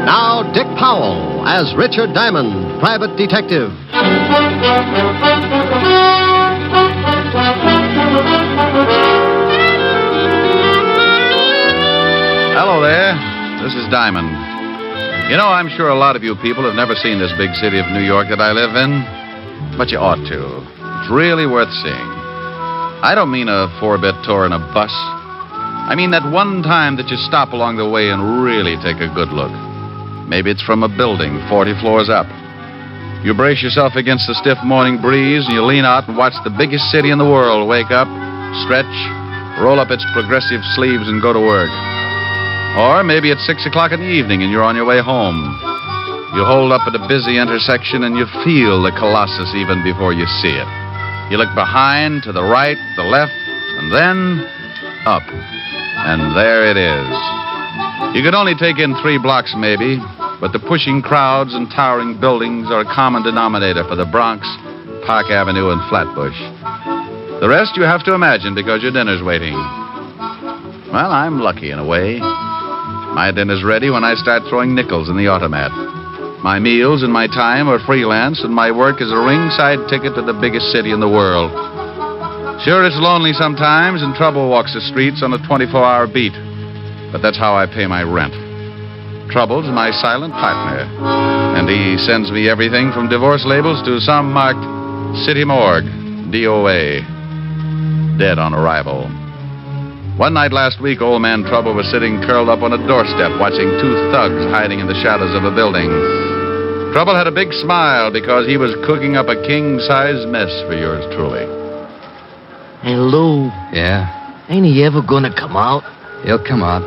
Now, Dick Powell as Richard Diamond, private detective. Hello there. This is Diamond. You know, I'm sure a lot of you people have never seen this big city of New York that I live in, but you ought to. It's really worth seeing. I don't mean a 4-bit tour in a bus. I mean that one time that you stop along the way and really take a good look. Maybe it's from a building 40 floors up. You brace yourself against the stiff morning breeze and you lean out and watch the biggest city in the world wake up, stretch, roll up its progressive sleeves and go to work. Or maybe it's 6 o'clock in the evening and you're on your way home. You hold up at a busy intersection and you feel the Colossus even before you see it. You look behind, to the right, the left, and then up. And there it is. You could only take in 3 blocks, maybe, but the pushing crowds and towering buildings are a common denominator for the Bronx, Park Avenue, and Flatbush. The rest you have to imagine because your dinner's waiting. Well, I'm lucky in a way. My dinner's ready when I start throwing nickels in the automat. My meals and my time are freelance, and my work is a ringside ticket to the biggest city in the world. Sure, it's lonely sometimes, and trouble walks the streets on a 24-hour beat. But that's how I pay my rent. Trouble's my silent partner. And he sends me everything from divorce labels to some marked City Morgue, DOA. Dead on arrival. One night last week, old man Trouble was sitting curled up on a doorstep watching 2 thugs hiding in the shadows of a building. Trouble had a big smile because he was cooking up a king-size mess for yours truly. Hey, Lou. Yeah? Ain't he ever gonna come out? He'll come out.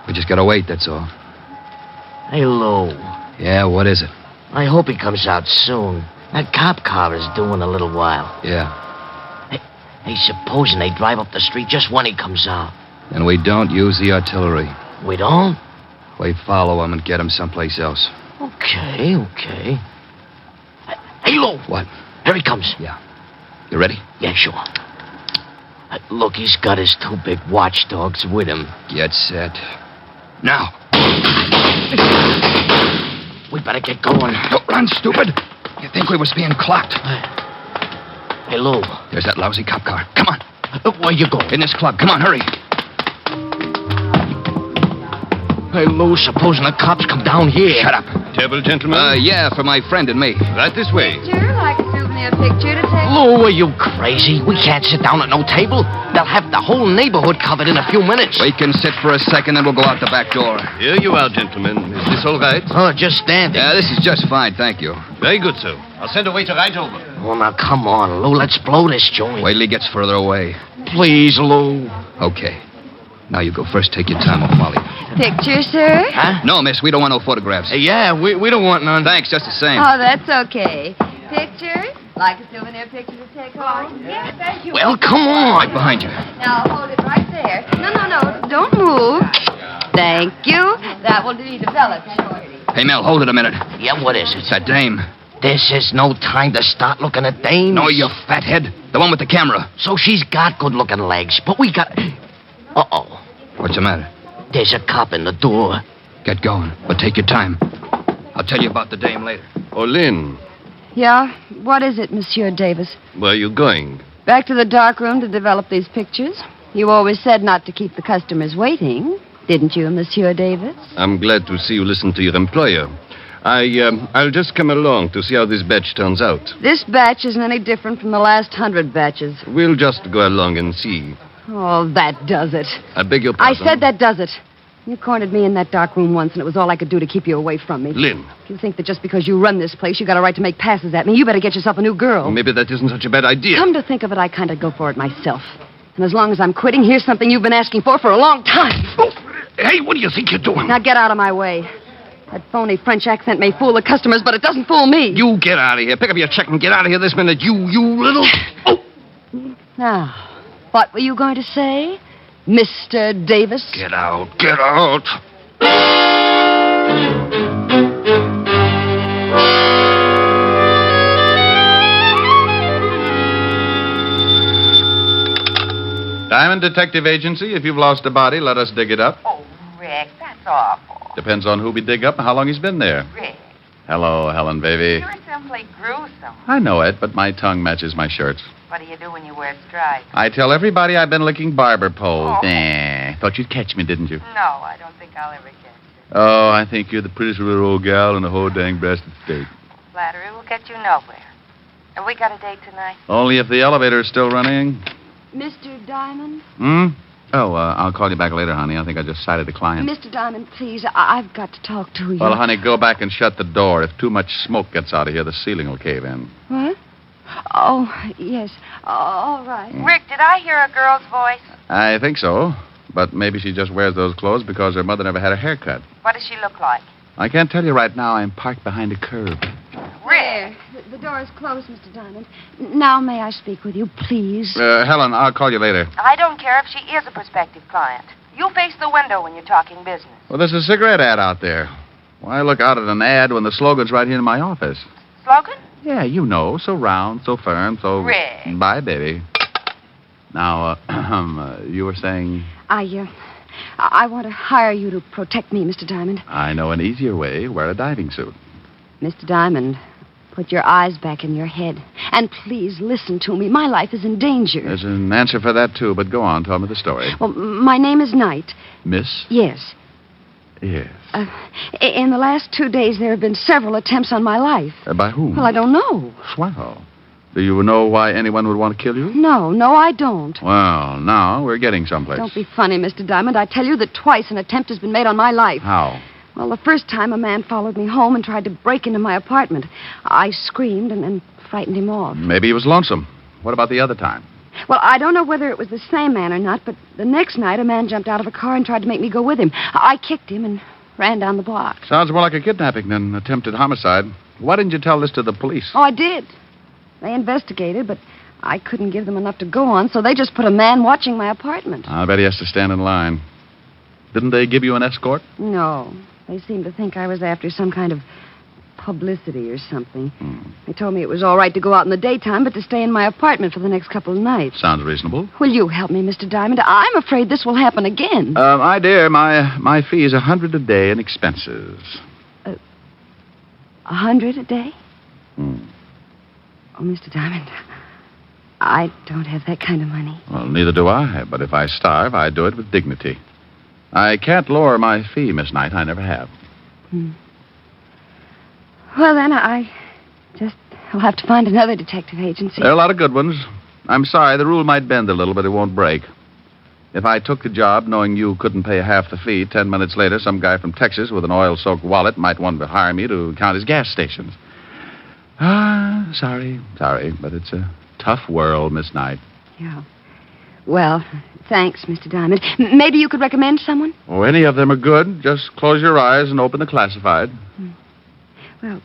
We just gotta wait, that's all. Hey, Lou. Yeah, what is it? I hope he comes out soon. That cop car is due in a little while. Yeah. Hey, supposing they drive up the street just when he comes out. And we don't use the artillery. We don't? We follow him and get him someplace else. Okay. Hey, Lou. What? Here he comes. Yeah. You ready? Yeah, sure. Look, he's got his 2 big watchdogs with him. Get set. Now. We better get going. Don't run, stupid. You think we was being clocked? Hey, Lou. There's that lousy cop car. Come on. Where you going? In this club. Come on, hurry. Hey, Lou, supposing the cops come down here. Shut up. Table, gentlemen? Yeah, for my friend and me. Right this way. Picture, like a souvenir picture to take. Lou, are you crazy? We can't sit down at no table. They'll have the whole neighborhood covered in a few minutes. We can sit for a second, then we'll go out the back door. Here you are, gentlemen. Is this all right? Oh, just standing. Yeah, this is just fine, thank you. Very good, sir. I'll send a waiter right over. Oh, now, come on, Lou. Let's blow this joint. Wait till he gets further away. Please, Lou. Okay. Now you go first. Take your time off Molly. Picture, sir? Huh? No, miss, we don't want no photographs. Yeah, we don't want none. Thanks, just the same. Oh, that's okay. Picture? Like a souvenir picture to take home? Yes, thank you. Well, come on. Right behind you. Now, hold it right there. No. Don't move. Thank you. That will be developed shortly. Hey, Mel, hold it a minute. Yeah, what is it? It's that dame. This is no time to start looking at dames. No, you fathead. The one with the camera. So she's got good-looking legs, but we got... Uh-oh. What's the matter? There's a cop in the door. Get going, but take your time. I'll tell you about the dame later. Oh, Lynn, Yeah? What is it, Monsieur Davis? where are you going? Back to the dark room to develop these pictures? You always said not to keep the customers waiting, didn't you, Monsieur Davis? I'm glad to see you listen to your employer. I'll just come along to see how this batch turns out. This batch isn't any different from the last 100 batches. We'll just go along and see. Oh, that does it. I beg your I pardon. said that does it. You cornered me in that dark room once, and it was all I could do to keep you away from me. Lynn, If you think that just because you run this place, you got a right to make passes at me, you better get yourself a new girl. maybe that isn't such a bad idea. Come to think of it, I kind of go for it myself. And as long as I'm quitting, here's something you've been asking for a long time. Oh, hey, what do you think you're doing? Now get out of my way. That phony French accent may fool the customers, but it doesn't fool me. You get out of here. Pick up your check and get out of here this minute. You little... Oh! Now, what were you going to say, Mr. Davis? Get out. Get out. Diamond Detective Agency, if you've lost a body, let us dig it up. Oh, Rick, that's awful. Depends on who we dig up and how long he's been there. Rick, Hello, Helen, baby. you're simply gruesome. I know it, but my tongue matches my shirts. What do you do when you wear stripes? I tell everybody I've been licking barber poles. Oh. Nah. Thought you'd catch me, didn't you? No, I don't think I'll ever get you. Oh, I think you're the prettiest little old gal in the whole dang breasted state. Flattery will get you nowhere. Have we got a date tonight? Only if the elevator is still running. Mr. Diamond? Oh, I'll call you back later, honey. I think I just sighted a client. Mr. Diamond, please, I've got to talk to you. Well, honey, go back and shut the door. If too much smoke gets out of here, the ceiling will cave in. What? Oh, yes. All right. Rick, did I hear a girl's voice? I think so. But maybe she just wears those clothes because her mother never had a haircut. What does she look like? I can't tell you right now. I'm parked behind a curb. Rick! The door is closed, Mr. Diamond. Now may I speak with you, please? Helen, I'll call you later. I don't care if she is a prospective client. You face the window when you're talking business. Well, there's a cigarette ad out there. Why look out at an ad when the slogan's right here in my office? Slogan? Yeah, you know. So round, so firm, so... Rick. Bye, baby. Now, you were saying... I want to hire you to protect me, Mr. Diamond. I know an easier way. Wear a diving suit. Mr. Diamond, put your eyes back in your head. And please listen to me. My life is in danger. There's an answer for that, too, but go on. Tell me the story. Well, my name is Knight. Miss? Yes. Yes. In the last 2 days, there have been several attempts on my life. By whom? Well, I don't know. Swell. Do you know why anyone would want to kill you? No, I don't. Well, now we're getting someplace. Don't be funny, Mr. Diamond. I tell you that twice an attempt has been made on my life. How? Well, the first time a man followed me home and tried to break into my apartment. I screamed and frightened him off. Maybe he was lonesome. What about the other time? Well, I don't know whether it was the same man or not, but the next night a man jumped out of a car and tried to make me go with him. I kicked him and ran down the block. Sounds more like a kidnapping than attempted homicide. Why didn't you tell this to the police? Oh, I did. They investigated, but I couldn't give them enough to go on, so they just put a man watching my apartment. I bet he has to stand in line. Didn't they give you an escort? No. They seemed to think I was after some kind of publicity or something. They told me it was all right to go out in the daytime, but to stay in my apartment for the next couple of nights. Sounds reasonable. Will you help me, Mr. Diamond? I'm afraid this will happen again. My dear, my fee is $100 a day in expenses. $100 a day? Oh, Mr. Diamond, I don't have that kind of money. Well, neither do I, but if I starve, I do it with dignity. I can't lower my fee, Miss Knight. I never have. Well, then, I'll have to find another detective agency. There are a lot of good ones. I'm sorry, the rule might bend a little, but it won't break. If I took the job knowing you couldn't pay half the fee, 10 minutes later, some guy from Texas with an oil-soaked wallet might want to hire me to count his gas stations. Sorry, but it's a tough world, Miss Knight. Yeah. Well, thanks, Mr. Diamond. Maybe you could recommend someone? Oh, any of them are good. Just close your eyes and open the classified. Well,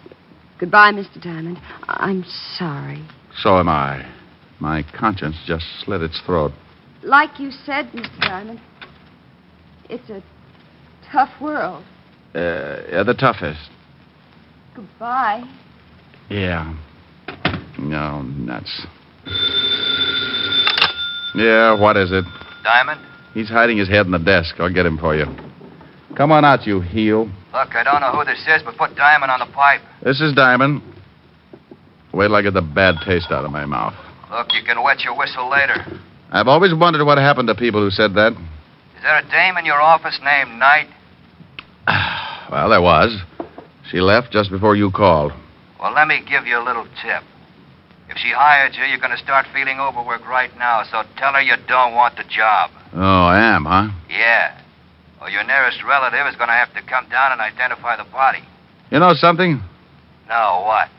goodbye, Mr. Diamond. I'm sorry. So am I. My conscience just slit its throat. Like you said, Mr. Diamond, it's a tough world. The toughest. Goodbye. Yeah. No, nuts. Yeah, what is it? Diamond? He's hiding his head in the desk. I'll get him for you. Come on out, you heel. Look, I don't know who this is, but put Diamond on the pipe. This is Diamond. Wait till I get the bad taste out of my mouth. Look, you can wet your whistle later. I've always wondered what happened to people who said that. Is there a dame in your office named Knight? Well, there was. She left just before you called. Well, let me give you a little tip. If she hired you, you're going to start feeling overworked right now, so tell her you don't want the job. Oh, I am, huh? Yeah. Or your nearest relative is going to have to come down and identify the body. You know something? No, what?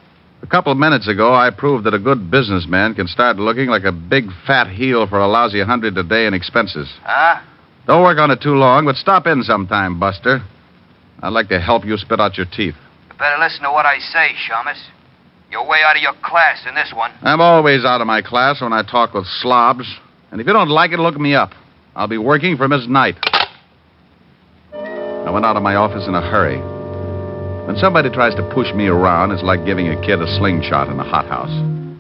A couple of minutes ago, I proved that a good businessman can start looking like a big fat heel for a lousy $100 a day in expenses. Huh? Don't work on it too long, but stop in sometime, Buster. I'd like to help you spit out your teeth. You better listen to what I say, Shamus. You're way out of your class in this one. I'm always out of my class when I talk with slobs. And if you don't like it, look me up. I'll be working for Miss Knight. I went out of my office in a hurry. When somebody tries to push me around, it's like giving a kid a slingshot in a hothouse.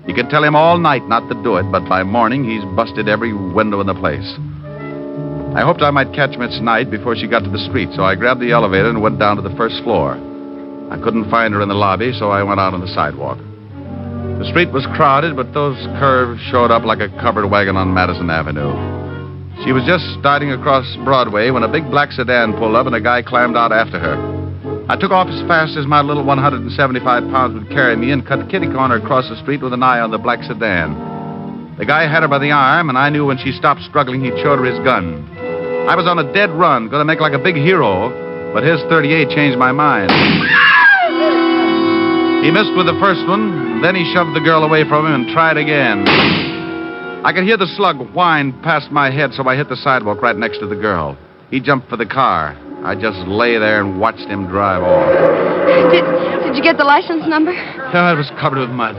You can tell him all night not to do it, but by morning he's busted every window in the place. I hoped I might catch Miss Knight before she got to the street, so I grabbed the elevator and went down to the first floor. I couldn't find her in the lobby, so I went out on the sidewalk. The street was crowded, but those curves showed up like a covered wagon on Madison Avenue. She was just starting across Broadway when a big black sedan pulled up and a guy climbed out after her. I took off as fast as my little 175 pounds would carry me and cut kitty corner across the street with an eye on the black sedan. The guy had her by the arm, and I knew when she stopped struggling, he'd showed her his gun. I was on a dead run, going to make like a big hero, but his .38 changed my mind. He missed with the first one, then he shoved the girl away from him and tried again. I could hear the slug whine past my head, so I hit the sidewalk right next to the girl. He jumped for the car. I just lay there and watched him drive off. Did you get the license number? Oh, it was covered with mud.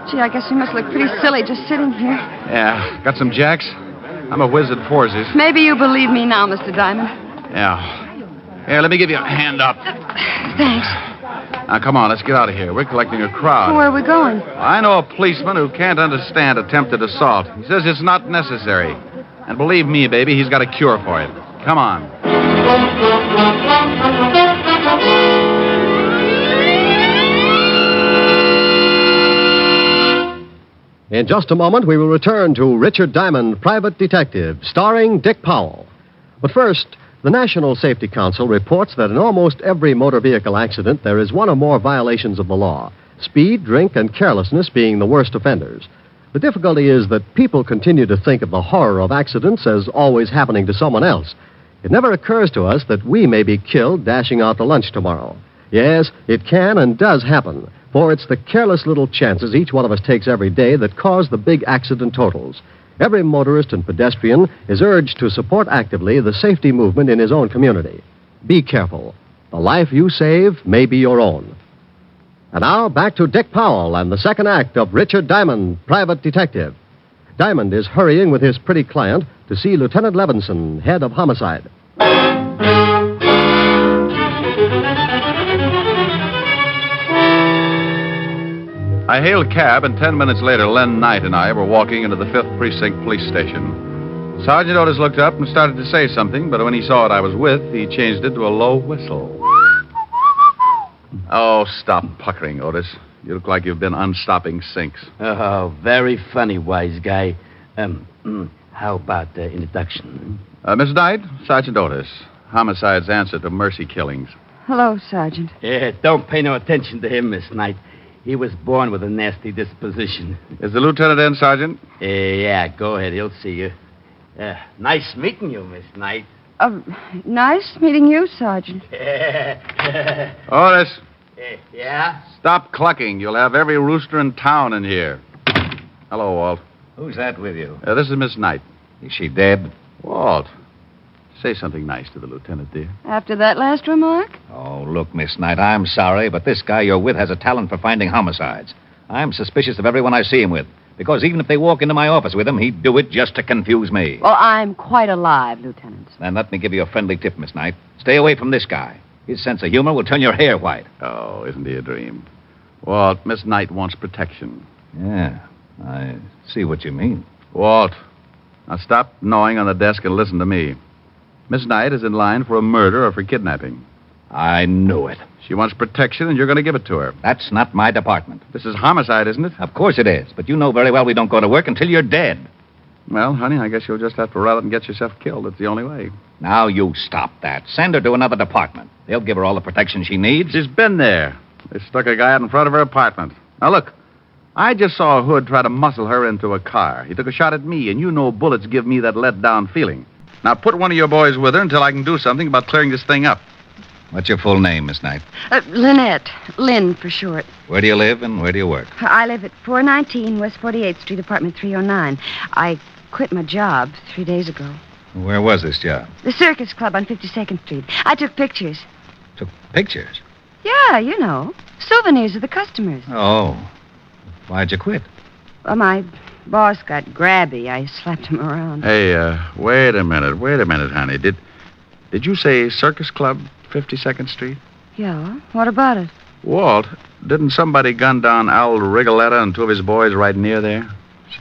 Gee, I guess you must look pretty silly just sitting here. Yeah. Got some jacks? I'm a whiz at forces. Maybe you believe me now, Mr. Diamond. Yeah. Here, let me give you a hand up. Thanks. Now, come on, let's get out of here. We're collecting a crowd. Where are we going? I know a policeman who can't understand attempted assault. He says it's not necessary. And believe me, baby, he's got a cure for it. Come on. In just a moment, we will return to Richard Diamond, Private Detective, starring Dick Powell. But first, the National Safety Council reports that in almost every motor vehicle accident, there is one or more violations of the law, speed, drink, and carelessness being the worst offenders. The difficulty is that people continue to think of the horror of accidents as always happening to someone else. It never occurs to us that we may be killed dashing out to lunch tomorrow. Yes, it can and does happen, for it's the careless little chances each one of us takes every day that cause the big accident totals. Every motorist and pedestrian is urged to support actively the safety movement in his own community. Be careful. The life you save may be your own. And now, back to Dick Powell and the second act of Richard Diamond, Private Detective. Diamond is hurrying with his pretty client to see Lieutenant Levinson, head of homicide. I hailed a cab, and 10 minutes later, Lynn Knight and I were walking into the 5th Precinct Police Station. Sergeant Otis looked up and started to say something, but when he saw what I was with, he changed it to a low whistle. Oh, stop puckering, Otis. You look like you've been unstopping sinks. Oh, very funny, wise guy. How about the introduction? Miss Knight, Sergeant Otis. Homicide's answer to mercy killings. Hello, Sergeant. Yeah, don't pay no attention to him, Miss Knight. He was born with a nasty disposition. Is the lieutenant in, Sergeant? Yeah, go ahead. He'll see you. Nice meeting you, Miss Knight. Nice meeting you, Sergeant. Otis. Yeah? Stop clucking. You'll have every rooster in town in here. Hello, Walt. Who's that with you? This is Miss Knight. Is she dead? Walt, say something nice to the lieutenant, dear. After that last remark? Oh, look, Miss Knight, I'm sorry, but this guy you're with has a talent for finding homicides. I'm suspicious of everyone I see him with, because even if they walk into my office with him, he'd do it just to confuse me. Well, I'm quite alive, Lieutenant. Then let me give you a friendly tip, Miss Knight. Stay away from this guy. His sense of humor will turn your hair white. Oh, isn't he a dream? Walt, Miss Knight wants protection. Yeah, I see what you mean. Walt, now stop gnawing on the desk and listen to me. Miss Knight is in line for a murder or for kidnapping. I knew it. She wants protection, and you're going to give it to her. That's not my department. This is homicide, isn't it? Of course it is, but you know very well we don't go to work until you're dead. Well, honey, I guess you'll just have to run out and get yourself killed. It's the only way. Now you stop that. Send her to another department. They'll give her all the protection she needs. She's been there. They stuck a guy out in front of her apartment. Now, look, I just saw a hood try to muscle her into a car. He took a shot at me, and you know bullets give me that let-down feeling. Now, put one of your boys with her until I can do something about clearing this thing up. What's your full name, Miss Knight? Lynette. Lynn, for short. Where do you live and where do you work? I live at 419 West 48th Street, apartment 309. I quit my job 3 days ago. Where was this job? The Circus Club on 52nd Street. I took pictures. Pictures? Yeah, you know. Souvenirs of the customers. Oh. Why'd you quit? Well, my boss got grabby. I slapped him around. Hey, wait a minute, honey. Did you say Circus Club, 52nd Street? Yeah, what about it? Walt, didn't somebody gun down Al Rigoletta and two of his boys right near there?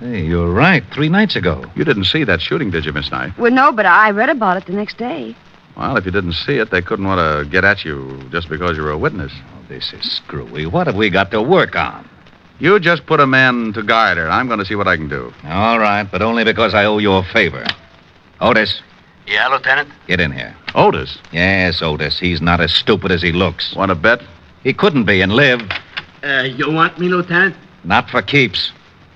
Say, you're right. 3 nights ago. You didn't see that shooting, did you, Miss Knight? Well, no, but I read about it the next day. Well, if you didn't see it, they couldn't want to get at you just because you were a witness. Oh, this is screwy. What have we got to work on? You just put a man to guide her. I'm going to see what I can do. All right, but only because I owe you a favor. Otis, Yeah, Lieutenant? get in here. Otis, Yes, Otis. He's not as stupid as he looks. want to bet? He couldn't be and live. You want me, Lieutenant? Not for keeps.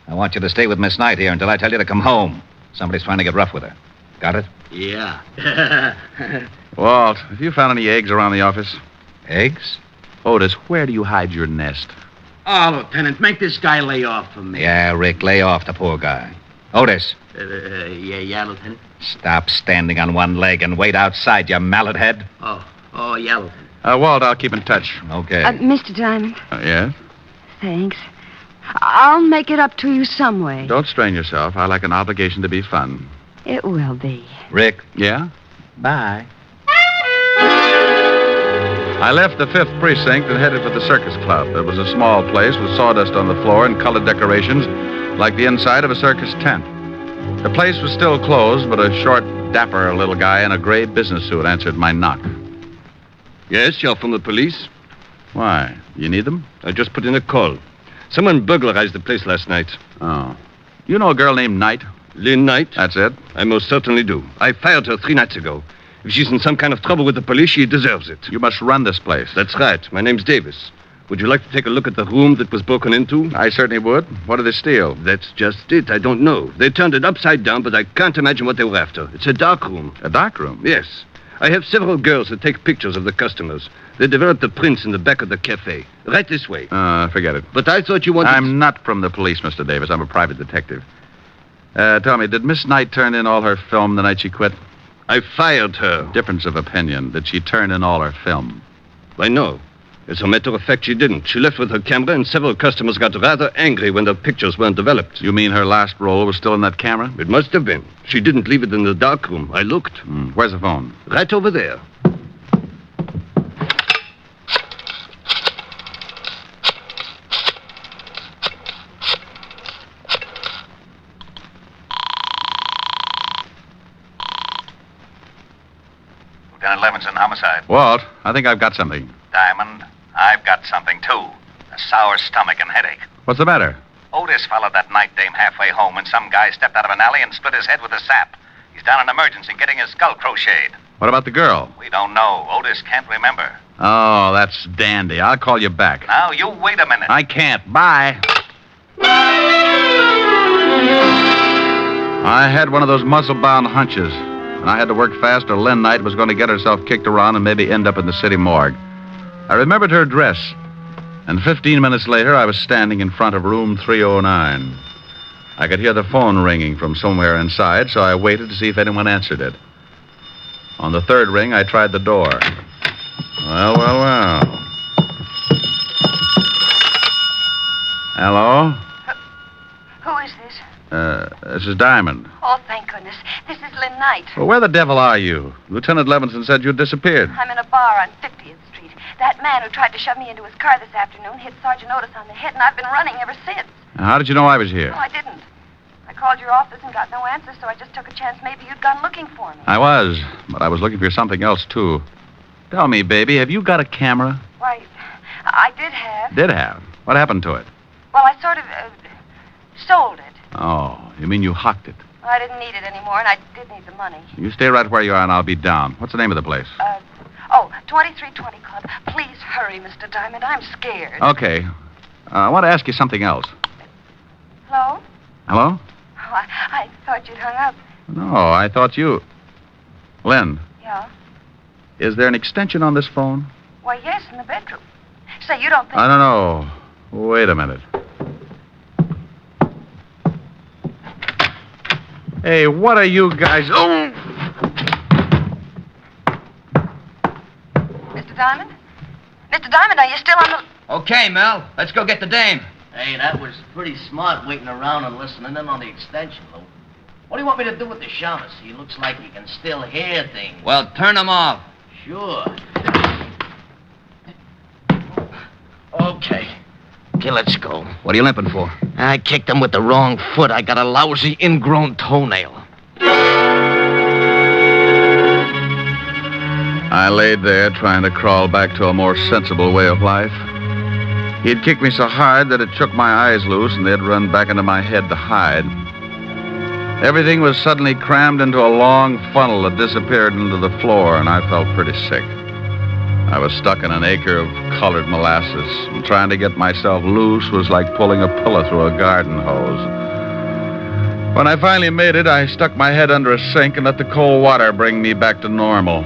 I want you to stay with Miss Knight here until I tell you to come home. Somebody's trying to get rough with her. Got it? Yeah. Walt, have you found any eggs around the office? Eggs? Otis, where do you hide your nest? Oh, Lieutenant, make this guy lay off for me. Yeah, Rick, lay off the poor guy. Otis, Yeah, Lieutenant. stop standing on one leg and wait outside, you mallet head. Oh, yeah, Lieutenant. Walt, I'll keep in touch. Okay. Mr. Diamond, Yes? thanks. I'll make it up to you some way. Don't strain yourself. I like an obligation to be fun. It will be. Rick, Yeah? bye. I left the 5th Precinct and headed for the Circus Club. It was a small place with sawdust on the floor and colored decorations like the inside of a circus tent. The place was still closed, but a short, dapper little guy in a gray business suit answered my knock. Yes, you're from the police? Why? You need them? I just put in a call. Someone burglarized the place last night. Oh. You know a girl named Knight? Lynn Knight? That's it? I most certainly do. I fired her 3 nights ago. If she's in some kind of trouble with the police, she deserves it. You must run this place. That's right. My name's Davis. Would you like to take a look at the room that was broken into? I certainly would. What did they steal? That's just it. I don't know. They turned it upside down, but I can't imagine what they were after. It's a dark room. A dark room? Yes. I have several girls that take pictures of the customers. They developed the prints in the back of the cafe. Right this way. Forget it. But I thought you wanted... I'm not from the police, Mr. Davis. I'm a private detective. Tell me, did Miss Knight turn in all her film the night she quit? I fired her. Difference of opinion. Did she turn in all her film? I know. As a matter of fact, she didn't. She left with her camera, and several customers got rather angry when their pictures weren't developed. You mean her last roll was still in that camera? It must have been. She didn't leave it in the dark room. I looked. Where's the phone? Right over there. Lieutenant Levinson, homicide. Walt, I think I've got something. Diamond, I've got something, too. A sour stomach and headache. What's the matter? Otis followed that night dame halfway home when some guy stepped out of an alley and split his head with a sap. He's down in emergency getting his skull crocheted. What about the girl? We don't know. Otis can't remember. Oh, that's dandy. I'll call you back. Now, you wait a minute. I can't. Bye. I had one of those muscle-bound hunches, and I had to work fast or Lynn Knight was going to get herself kicked around and maybe end up in the city morgue. I remembered her dress, and 15 minutes later, I was standing in front of room 309. I could hear the phone ringing from somewhere inside, so I waited to see if anyone answered it. On the 3rd ring, I tried the door. Well. Hello? Who is this? This is Diamond. Oh, thank goodness. This is Lynn Knight. Well, where the devil are you? Lieutenant Levinson said you disappeared. I'm in a bar on 50th Street. That man who tried to shove me into his car this afternoon hit Sergeant Otis on the head, and I've been running ever since. How did you know I was here? No, I didn't. I called your office and got no answer, so I just took a chance maybe you'd gone looking for me. I was, but I was looking for something else, too. Tell me, baby, have you got a camera? Why, I did have. Did have. What happened to it? Well, I sort of sold it. Oh, you mean you hocked it? Well, I didn't need it anymore, and I did need the money. You stay right where you are, and I'll be down. What's the name of the place? 2320 Club. Please hurry, Mr. Diamond. I'm scared. Okay. I want to ask you something else. Hello? Hello? Oh, I thought you'd hung up. No, I thought you... Lynn, Yeah? is there an extension on this phone? Why, yes, in the bedroom. Say, you don't think... I don't know. Wait a minute. Hey, what are you guys... Oh! Mr. Diamond? Mr. Diamond, are you still on the... Okay, Mel. Let's go get the dame. Hey, that was pretty smart waiting around and listening in on the extension, Lou. What do you want me to do with the shamus? He looks like he can still hear things. Well, turn them off. Sure. Okay, let's go. What are you limping for? I kicked him with the wrong foot. I got a lousy ingrown toenail. I laid there trying to crawl back to a more sensible way of life. He'd kicked me so hard that it shook my eyes loose and they'd run back into my head to hide. Everything was suddenly crammed into a long funnel that disappeared into the floor, and I felt pretty sick. I was stuck in an acre of colored molasses, and trying to get myself loose was like pulling a pillow through a garden hose. When I finally made it, I stuck my head under a sink and let the cold water bring me back to normal.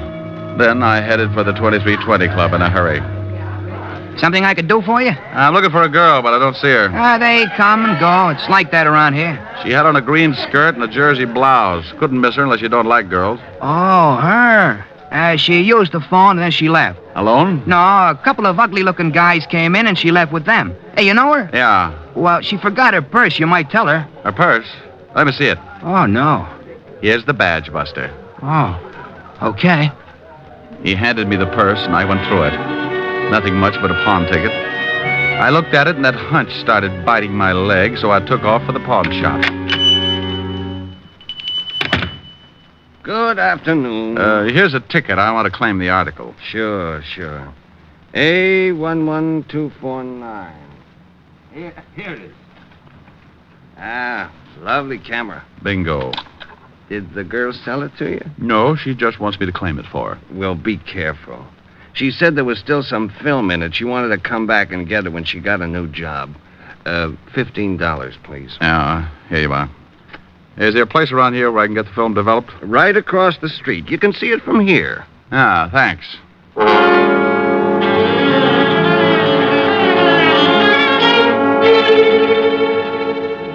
Then I headed for the 2320 Club in a hurry. Something I could do for you? I'm looking for a girl, but I don't see her. They come and go. It's like that around here. She had on a green skirt and a jersey blouse. Couldn't miss her unless you don't like girls. Oh, her. She used the phone and then she left. Alone? No, a couple of ugly-looking guys came in and she left with them. Hey, you know her? Yeah. Well, she forgot her purse. You might tell her. Her purse? Let me see it. Oh, no. Here's the badge, Buster. Oh, okay. He handed me the purse, and I went through it. Nothing much but a pawn ticket. I looked at it, and that hunch started biting my leg, so I took off for the pawn shop. Good afternoon. Here's a ticket. I want to claim the article. Sure. A11249. Here it is. Lovely camera. Bingo. Did the girl sell it to you? No, she just wants me to claim it for her. Well, be careful. She said there was still some film in it. She wanted to come back and get it when she got a new job. $15, please. Yeah, here you are. Is there a place around here where I can get the film developed? Right across the street. You can see it from here. Ah, thanks.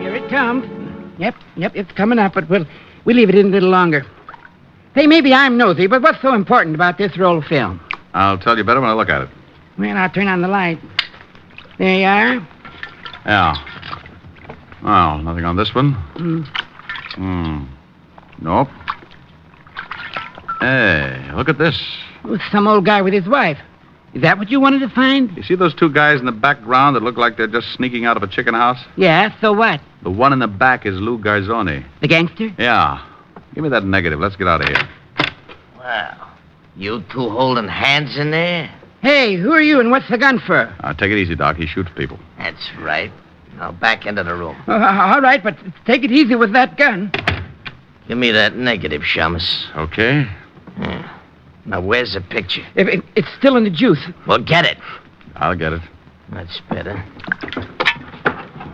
Here it comes. Yep, it's coming up, but we'll leave it in a little longer. Hey, maybe I'm nosy, but what's so important about this roll of film? I'll tell you better when I look at it. Well, I'll turn on the light. There you are. Yeah. Well, nothing on this one. Nope. Hey, look at this. Oh, some old guy with his wife. Is that what you wanted to find? You see those two guys in the background that look like they're just sneaking out of a chicken house? Yeah, so what? The one in the back is Lou Garzoni. The gangster? Yeah. Give me that negative. Let's get out of here. Well, you two holding hands in there? Hey, who are you and what's the gun for? Take it easy, Doc. He shoots people. That's right. Now back into the room. All right, but take it easy with that gun. Give me that negative, Shamus. Okay. Yeah. Now, where's the picture? It's still in the juice. Well, get it. I'll get it. That's better.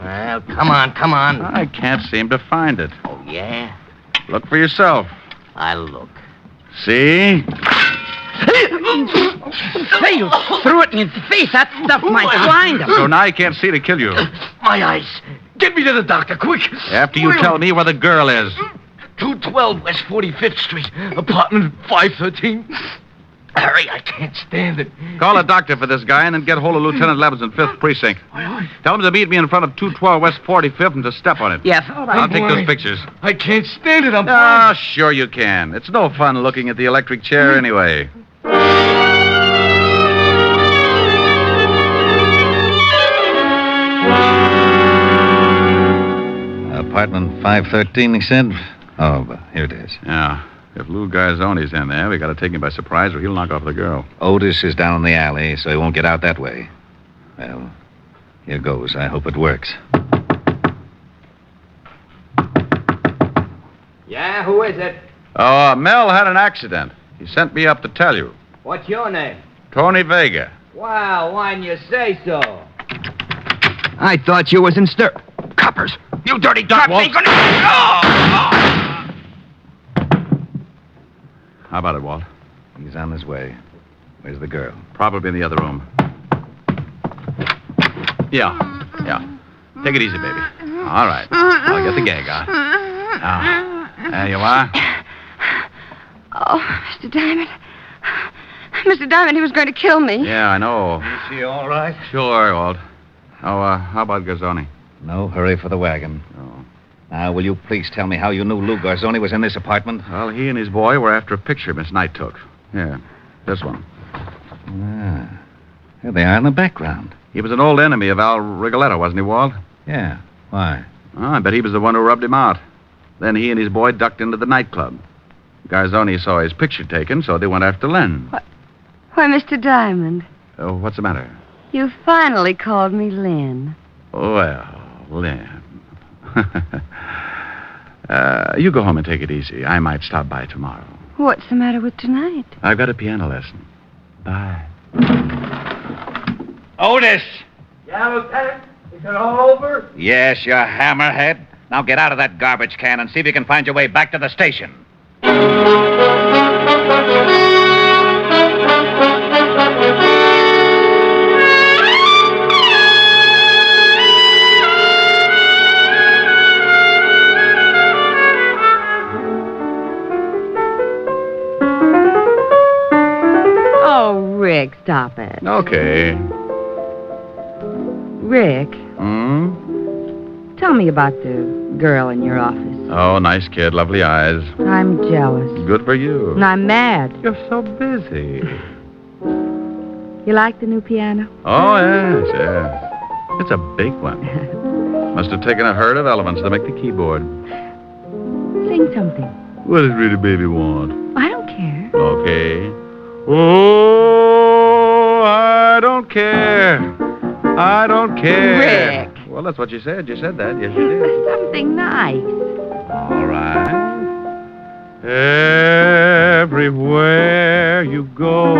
Well, come on. I can't seem to find it. Oh, yeah? Look for yourself. I'll look. See? Say, you threw it in his face. That stuff might blind him. So now he can't see to kill you. My eyes. Get me to the doctor, quick. After you tell me where the girl is. 212 West 45th Street, apartment 513. Harry, I can't stand it. Call a doctor for this guy and then get hold of Lieutenant Levins in 5th Precinct. Tell him to meet me in front of 212 West 45th and to step on it. Yes, all right. I'll take those pictures. I can't stand it. Ah, sure you can. It's no fun looking at the electric chair anyway. Apartment 513, he said? Oh, here it is. Yeah. If Lou Garzoni's in there, we got to take him by surprise or he'll knock off the girl. Otis is down in the alley, so he won't get out that way. Well, here goes. I hope it works. Yeah, who is it? Oh, Mel had an accident. He sent me up to tell you. What's your name? Tony Vega. Wow, why didn't you say so? I thought you was in stir... Coppers! You dirty cops ain't gonna... How about it, Walt? He's on his way. Where's the girl? Probably in the other room. Yeah. Take it easy, baby. All right. I'll get the gag on. Now, there you are. Oh, Mr. Diamond. Mr. Diamond, he was going to kill me. Yeah, I know. Is he all right? Sure, Walt. Oh, how about Garzoni? No hurry for the wagon. Oh. Now, will you please tell me how you knew Lou Garzoni was in this apartment? Well, he and his boy were after a picture Miss Knight took. Yeah, this one. Ah. Here they are in the background. He was an old enemy of Al Rigoletto, wasn't he, Walt? Yeah. Why? Oh, I bet he was the one who rubbed him out. Then he and his boy ducked into the nightclub. Garzoni saw his picture taken, so they went after Len. Why, Mr. Diamond, Oh, what's the matter? you finally called me Lynn. Well, Lynn. You go home and take it easy. I might stop by tomorrow. What's the matter with tonight? I've got a piano lesson. Bye. Otis! Yeah, Lieutenant? Is it all over? Yes, you hammerhead. Now get out of that garbage can and see if you can find your way back to the station. Oh, Rick, stop it. Okay. Rick, Tell me about the girl in your office. Oh, nice kid, lovely eyes. I'm jealous. Good for you. And I'm mad. You're so busy. You like the new piano? Oh, yes, yes. It's a big one. Must have taken a herd of elephants to make the keyboard. Sing something. What does Rita Baby want? I don't care. Okay. Oh, I don't care. I don't care. Rick. Well, that's what you said. You said that. Yes, you did. Something nice. All right. Everywhere you go,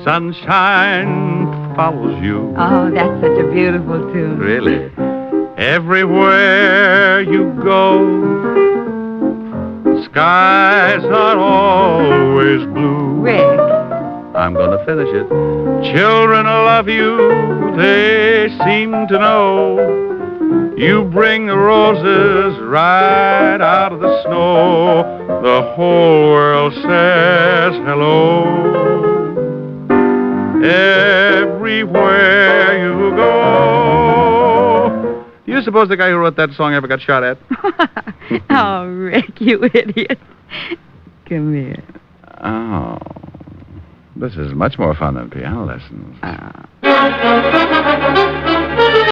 sunshine follows you. Oh, that's such a beautiful tune. Really? Everywhere you go, skies are always blue. Rick. I'm going to finish it. Children love you, they seem to know. You bring the roses right out of the snow. The whole world says hello. Everywhere you go. Do you suppose the guy who wrote that song ever got shot at? Oh, Rick, you idiot. Come here. Oh. This is much more fun than piano lessons.